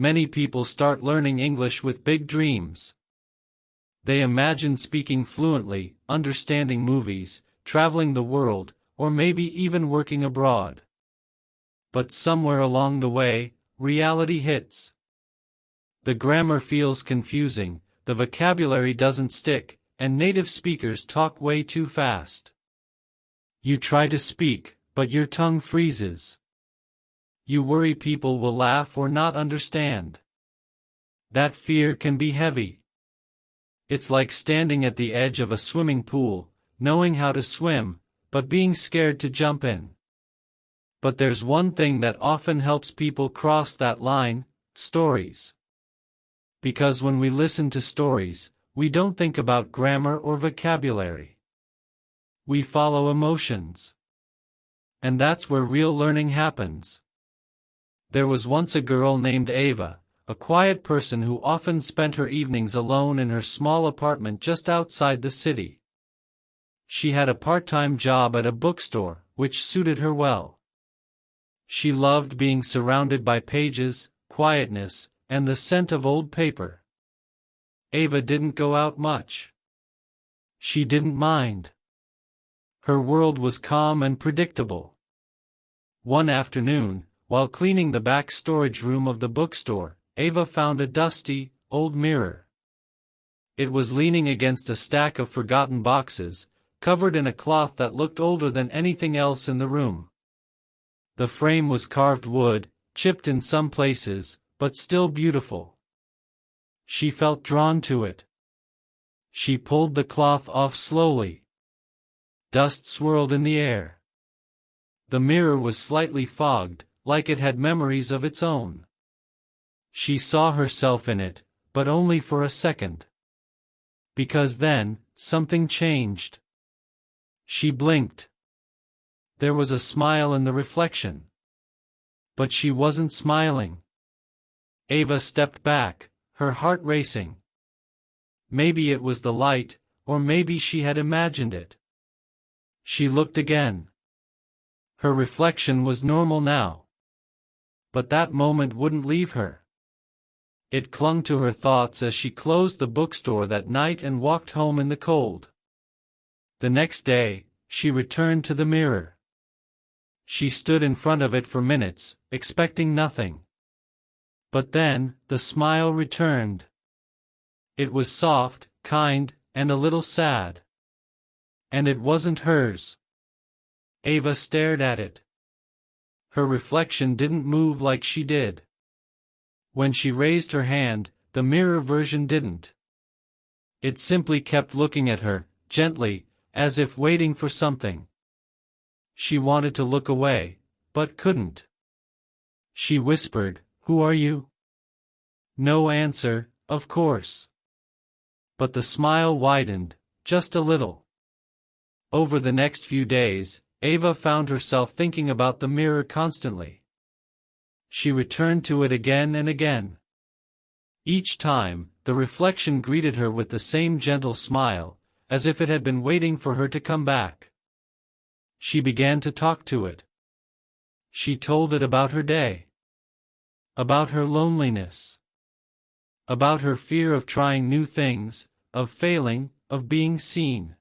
Many people start learning English with big dreams. They imagine speaking fluently, understanding movies, traveling the world, or maybe even working abroad. But somewhere along the way, reality hits. The grammar feels confusing, the vocabulary doesn't stick, and native speakers talk way too fast. You try to speak, but your tongue freezes. You worry people will laugh or not understand. That fear can be heavy. It's like standing at the edge of a swimming pool, knowing how to swim, but being scared to jump in. But there's one thing that often helps people cross that line: stories. Because when we listen to stories, we don't think about grammar or vocabulary. We follow emotions. And that's where real learning happens. There was once a girl named Ava, a quiet person who often spent her evenings alone in her small apartment just outside the city. She had a part-time job at a bookstore, which suited her well. She loved being surrounded by pages, quietness, and the scent of old paper. Ava didn't go out much. She didn't mind. Her world was calm and predictable. One afternoon, while cleaning the back storage room of the bookstore, Ava found a dusty, old mirror. It was leaning against a stack of forgotten boxes, covered in a cloth that looked older than anything else in the room. The frame was carved wood, chipped in some places, but still beautiful. She felt drawn to it. She pulled the cloth off slowly. Dust swirled in the air. The mirror was slightly fogged, like it had memories of its own. She saw herself in it, but only for a second. Because then, something changed. She blinked. There was a smile in the reflection. But she wasn't smiling. Ava stepped back, her heart racing. Maybe it was the light, or maybe she had imagined it. She looked again. Her reflection was normal now. But that moment wouldn't leave her. It clung to her thoughts as she closed the bookstore that night and walked home in the cold. The next day, she returned to the mirror. She stood in front of it for minutes, expecting nothing. But then, the smile returned. It was soft, kind, and a little sad. And it wasn't hers. Ava stared at it. Her reflection didn't move like she did. When she raised her hand, the mirror version didn't. It simply kept looking at her, gently, as if waiting for something. She wanted to look away, but couldn't. She whispered, "Who are you?" No answer, of course. But the smile widened, just a little. Over the next few days, Ava found herself thinking about the mirror constantly. She returned to it again and again. Each time, the reflection greeted her with the same gentle smile, as if it had been waiting for her to come back. She began to talk to it. She told it about her day. About her loneliness. About her fear of trying new things, of failing, of being seen.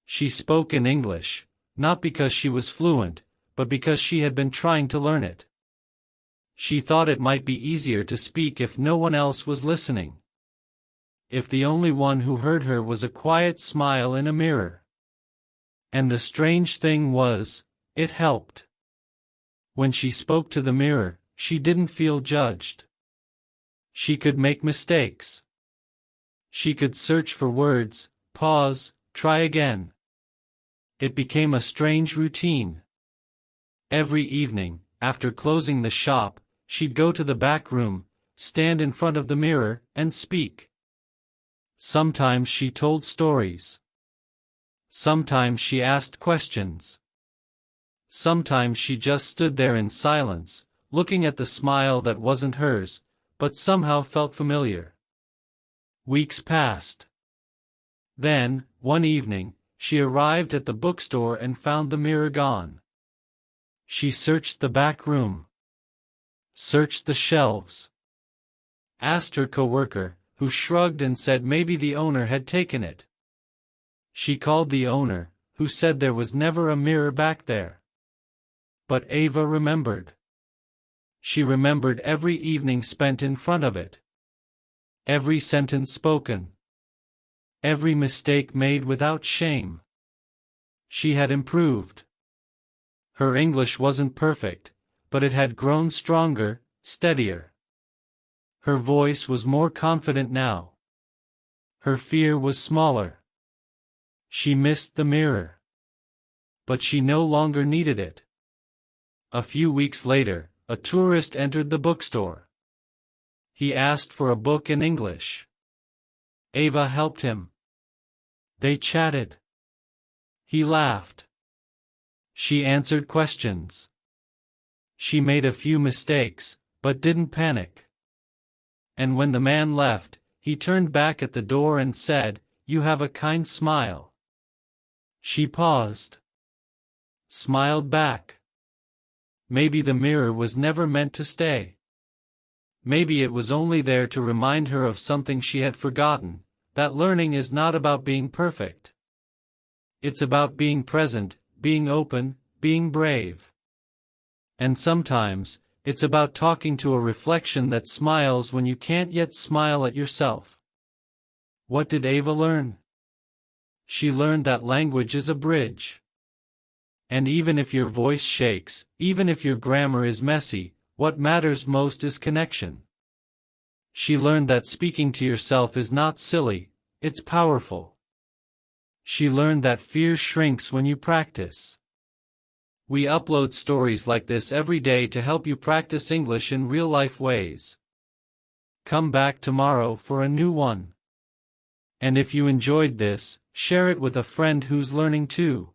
She spoke in English, not because she was fluent, but because she had been trying to learn it. She thought it might be easier to speak if no one else was listening. If the only one who heard her was a quiet smile in a mirror. And the strange thing was, it helped. When she spoke to the mirror, she didn't feel judged. She could make mistakes. She could search for words, pause, try again. It became a strange routine. Every evening, after closing the shop, she'd go to the back room, stand in front of the mirror, and speak. Sometimes she told stories. Sometimes she asked questions. Sometimes she just stood there in silence, looking at the smile that wasn't hers, but somehow felt familiar. Weeks passed. Then, one evening, she arrived at the bookstore and found the mirror gone. She searched the back room. Searched the shelves. asked her coworker, who shrugged and said maybe the owner had taken it. She called the owner, who said there was never a mirror back there. But Ava remembered. She remembered every evening spent in front of it. Every sentence spoken. Every mistake made without shame. She had improved. Her English wasn't perfect, but it had grown stronger, steadier. Her voice was more confident now. Her fear was smaller. She missed the mirror. But she no longer needed it. A few weeks later, a tourist entered the bookstore. He asked for a book in English. Ava helped him. They chatted. He laughed. She answered questions. She made a few mistakes, but didn't panic. And when the man left, he turned back at the door and said, "You have a kind smile." She paused. Smiled back. Maybe the mirror was never meant to stay. Maybe it was only there to remind her of something she had forgotten, that learning is not about being perfect. It's about being present, being open, being brave. And sometimes, it's about talking to a reflection that smiles when you can't yet smile at yourself. What did Ava learn? She learned that language is a bridge. And even if your voice shakes, even if your grammar is messy, what matters most is connection. She learned that speaking to yourself is not silly, it's powerful. She learned that fear shrinks when you practice. We upload stories like this every day to help you practice English in real-life ways. Come back tomorrow for a new one. And if you enjoyed this, share it with a friend who's learning too.